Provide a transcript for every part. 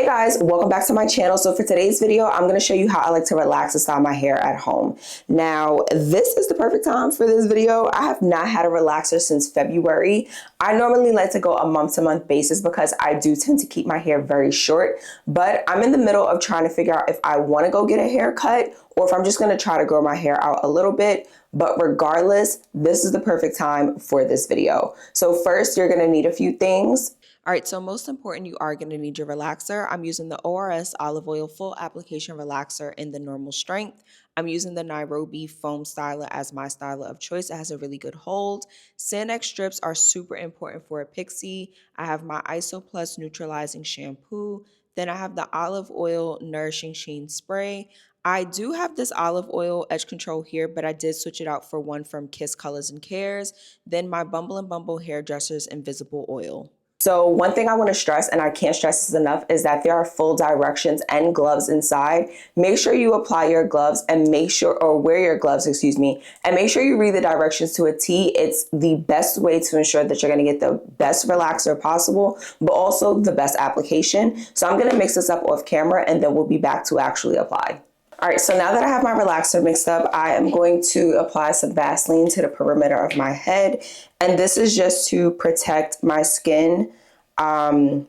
Hey guys, welcome back to my channel. So for today's video, I'm going to show you how I like to relax and style my hair at home. Now, this is the perfect time for this video. I have not had a relaxer since February. I normally like to go a month-to-month basis because I do tend to keep my hair very short, but I'm in the middle of trying to figure out if I want to go get a haircut or if I'm just going to try to grow my hair out a little bit. But regardless, this is the perfect time for this video. So first, you're going to need a few things. All right, so most important, you are going to need your relaxer. I'm using the ORS Olive Oil Full Application Relaxer in the normal strength. I'm using the Nairobi Foam Styler as my styler of choice. It has a really good hold. Sand-X strips are super important for a Pixie. I have my ISO Plus Neutralizing Shampoo. Then I have the Olive Oil Nourishing Sheen Spray. I do have this olive oil edge control here, but I did switch it out for one from Kiss Colors and Cares. Then my Bumble & Bumble Hairdresser's Invisible Oil. So one thing I want to stress, and I can't stress this enough, is that there are full directions and gloves inside. Make sure you apply your gloves and wear your gloves, and make sure you read the directions to a T. It's the best way to ensure that you're going to get the best relaxer possible, but also the best application. So I'm going to mix this up off camera and then we'll be back to actually apply. All right, so now that I have my relaxer mixed up, I am going to apply some Vaseline to the perimeter of my head. And this is just to protect my skin from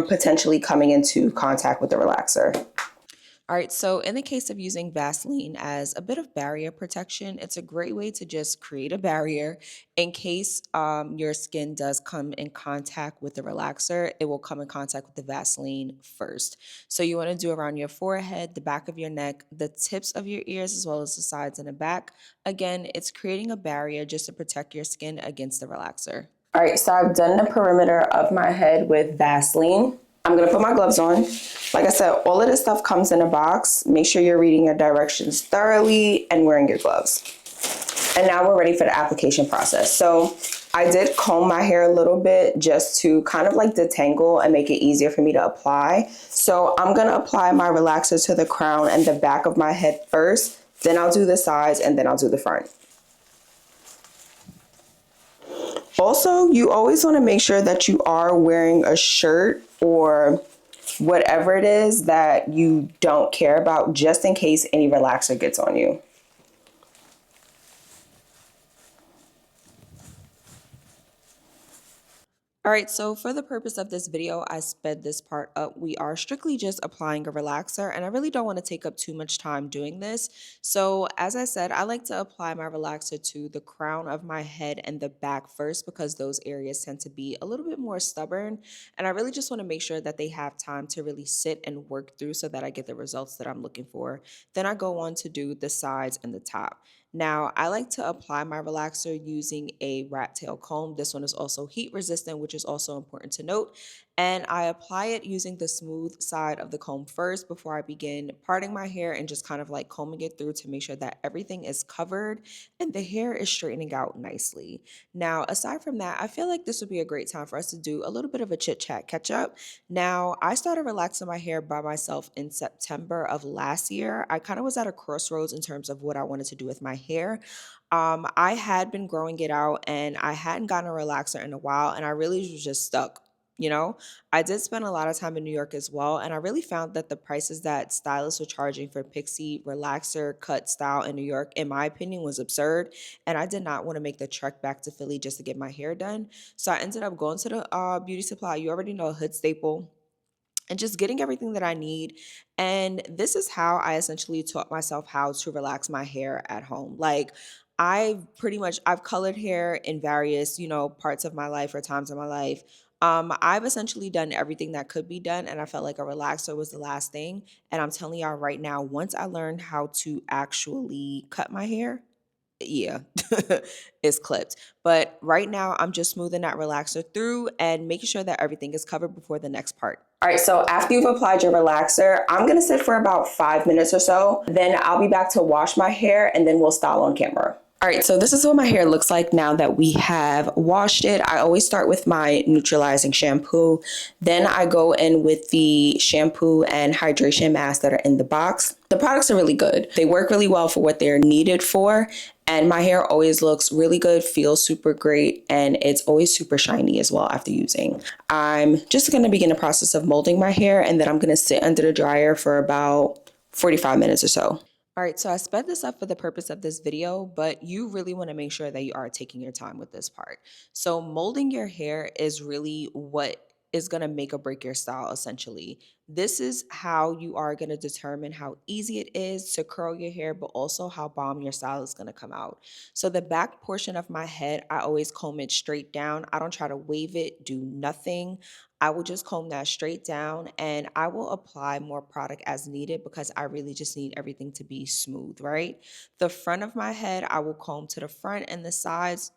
potentially coming into contact with the relaxer. All right, so in the case of using Vaseline as a bit of barrier protection, it's a great way to just create a barrier in case your skin does come in contact with the relaxer. It will come in contact with the Vaseline first. So you want to do around your forehead, the back of your neck, the tips of your ears, as well as the sides and the back. Again, it's creating a barrier just to protect your skin against the relaxer. All right, so I've done the perimeter of my head with Vaseline. I'm going to put my gloves on. Like I said, all of this stuff comes in a box. Make sure you're reading your directions thoroughly and wearing your gloves. And now we're ready for the application process. So I did comb my hair a little bit just to kind of like detangle and make it easier for me to apply. So I'm going to apply my relaxer to the crown and the back of my head first. Then I'll do the sides and then I'll do the front. Also, you always want to make sure that you are wearing a shirt or whatever it is that you don't care about, just in case any relaxer gets on you. All right, so for the purpose of this video, I sped this part up. We are strictly just applying a relaxer, and I really don't want to take up too much time doing this. So as I said, I like to apply my relaxer to the crown of my head and the back first because those areas tend to be a little bit more stubborn. And I really just want to make sure that they have time to really sit and work through so that I get the results that I'm looking for. Then I go on to do the sides and the top. Now, I like to apply my relaxer using a rat tail comb. This one is also heat resistant, which is also important to note. And I apply it using the smooth side of the comb first before I begin parting my hair and just kind of like combing it through to make sure that everything is covered and the hair is straightening out nicely. Now, aside from that, I feel like this would be a great time for us to do a little bit of a chit chat catch up. Now, I started relaxing my hair by myself in September of last year. I kind of was at a crossroads in terms of what I wanted to do with my hair. I had been growing it out and I hadn't gotten a relaxer in a while, and I really was just stuck. You know, I did spend a lot of time in New York as well, and I really found that the prices that stylists were charging for Pixie relaxer cut style in New York, in my opinion, was absurd. And I did not want to make the trek back to Philly just to get my hair done. So I ended up going to the beauty supply. You already know, a hood staple, and just getting everything that I need. And this is how I essentially taught myself how to relax my hair at home. Like, I've colored hair in various, parts of my life or times of my life. I've essentially done everything that could be done, and I felt like a relaxer was the last thing. And I'm telling y'all right now, once I learned how to actually cut my hair, yeah, it's clipped. But right now, I'm just smoothing that relaxer through and making sure that everything is covered before the next part. All right, so after you've applied your relaxer, I'm gonna sit for about 5 minutes or so. Then I'll be back to wash my hair and then we'll style on camera. All right, so this is what my hair looks like now that we have washed it. I always start with my neutralizing shampoo. Then I go in with the shampoo and hydration mask that are in the box. The products are really good. They work really well for what they're needed for. And my hair always looks really good, feels super great, and it's always super shiny as well after using. I'm just going to begin the process of molding my hair, and then I'm going to sit under the dryer for about 45 minutes or so. All right, so I sped this up for the purpose of this video, but you really want to make sure that you are taking your time with this part. So molding your hair is really what is going to make or break your style, essentially. This is how you are going to determine how easy it is to curl your hair, but also how bomb your style is going to come out. So the back portion of my head, I always comb it straight down. I don't try to wave it, do nothing. I will just comb that straight down, and I will apply more product as needed because I really just need everything to be smooth, right? The front of my head, I will comb to the front, and the sides,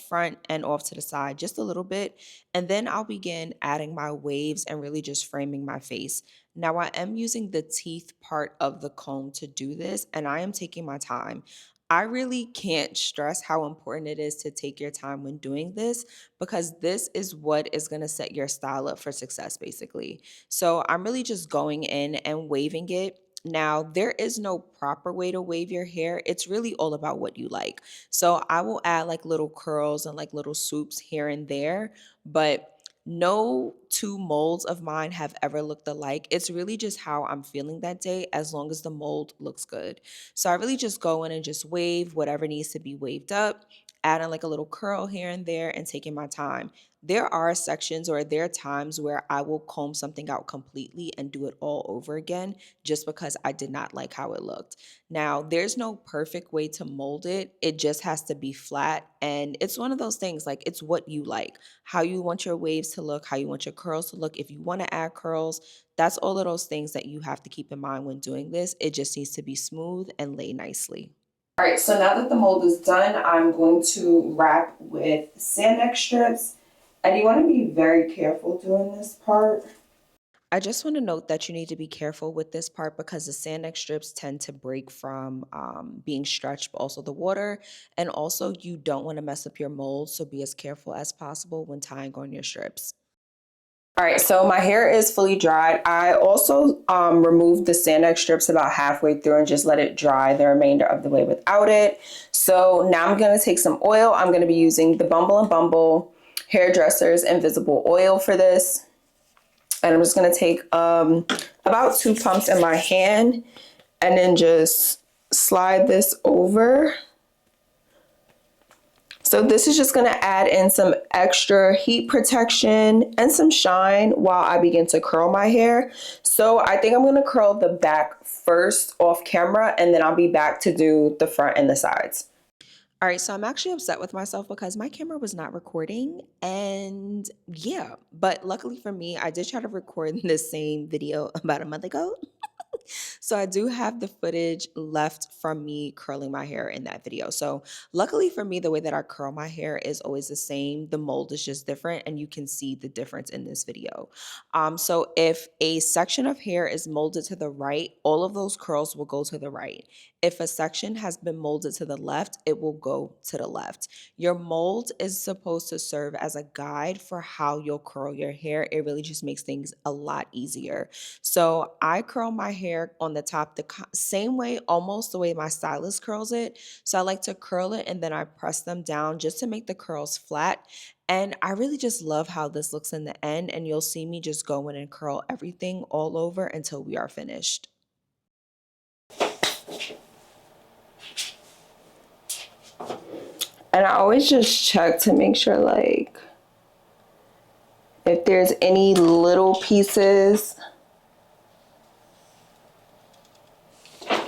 front and off to the side just a little bit. And then I'll begin adding my waves and really just framing my face. Now, I am using the teeth part of the comb to do this, and I am taking my time. I really can't stress how important it is to take your time when doing this, because this is what is going to set your style up for success, basically. So I'm really just going in and waving it. Now, there is no proper way to wave your hair. It's really all about what you like. So I will add like little curls and like little swoops here and there, but no two molds of mine have ever looked alike. It's really just how I'm feeling that day, as long as the mold looks good. So I really just go in and just wave whatever needs to be waved up, adding like a little curl here and there, and taking my time. There are sections, or there are times where I will comb something out completely and do it all over again just because I did not like how it looked. Now, there's no perfect way to mold it. It just has to be flat. And it's one of those things, like, it's what you like, how you want your waves to look, how you want your curls to look. If you want to add curls, that's all of those things that you have to keep in mind when doing this. It just needs to be smooth and lay nicely. All right, so now that the mold is done, I'm going to wrap with Sandx strips. And you want to be very careful doing this part. I just want to note that you need to be careful with this part because the Sandx strips tend to break from being stretched, but also the water. And also, you don't want to mess up your mold, so be as careful as possible when tying on your strips. All right, so my hair is fully dried. I also removed the Sandx strips about halfway through and just let it dry the remainder of the way without it. So now I'm going to take some oil. I'm going to be using the Bumble & Bumble Hairdresser's Invisible Oil for this. And I'm just going to take about 2 pumps in my hand and then just slide this over. So this is just going to add in some extra heat protection and some shine while I begin to curl my hair. So I think I'm going to curl the back first off camera, and then I'll be back to do the front and the sides. All right, so I'm actually upset with myself because my camera was not recording, and yeah, but luckily for me, I did try to record this same video about a month ago. So I do have the footage left from me curling my hair in that video. So luckily for me, the way that I curl my hair is always the same. The mold is just different, and you can see the difference in this video. So if a section of hair is molded to the right, all of those curls will go to the right. If a section has been molded to the left, it will go to the left. Your mold is supposed to serve as a guide for how you'll curl your hair. It really just makes things a lot easier. So I curl my hair on the top the same way, almost the way my stylist curls it. So I like to curl it and then I press them down just to make the curls flat. And I really just love how this looks in the end. And you'll see me just go in and curl everything all over until we are finished. And I always just check to make sure, like, if there's any little pieces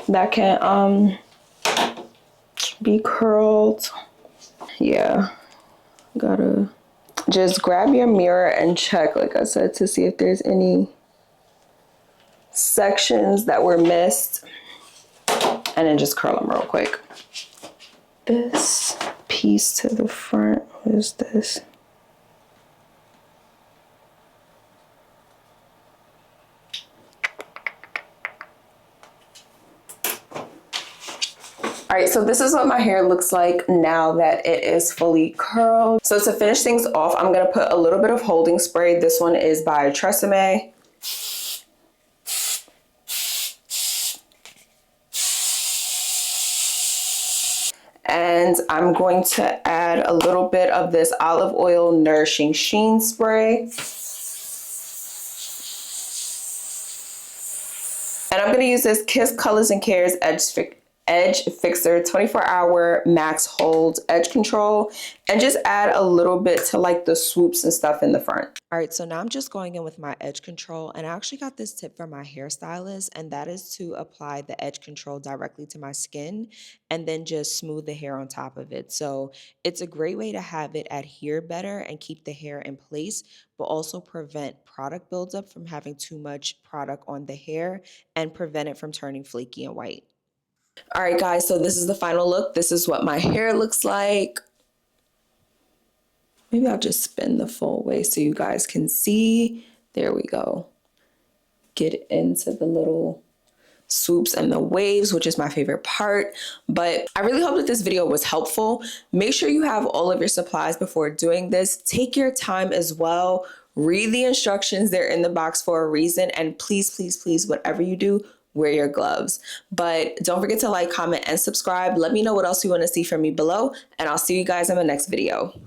that can be curled. Yeah, gotta just grab your mirror and check, like I said, to see if there's any sections that were missed, and then just curl them real quick. This piece to the front, what is this? All right, so this is what my hair looks like now that it is fully curled. So to finish things off, I'm gonna put a little bit of holding spray. This one is by Tresemme. And I'm going to add a little bit of this olive oil nourishing sheen spray. And I'm going to use this Kiss Colors and Cares Edge Fixer 24-hour max hold edge control, and just add a little bit to like the swoops and stuff in the front. All right, so now I'm just going in with my edge control, and I actually got this tip from my hairstylist, and that is to apply the edge control directly to my skin and then just smooth the hair on top of it. So it's a great way to have it adhere better and keep the hair in place, but also prevent product buildup from having too much product on the hair and prevent it from turning flaky and white. All right, guys, so this is the final look. This is what my hair looks like. Maybe I'll just spin the full way so you guys can see. There we go. Get into the little swoops and the waves, which is my favorite part. But I really hope that this video was helpful. Make sure you have all of your supplies before doing this. Take your time as well. Read the instructions. They're in the box for a reason. And please, please, please, whatever you do, wear your gloves. But don't forget to like, comment, and subscribe. Let me know what else you want to see from me below, and I'll see you guys in my next video.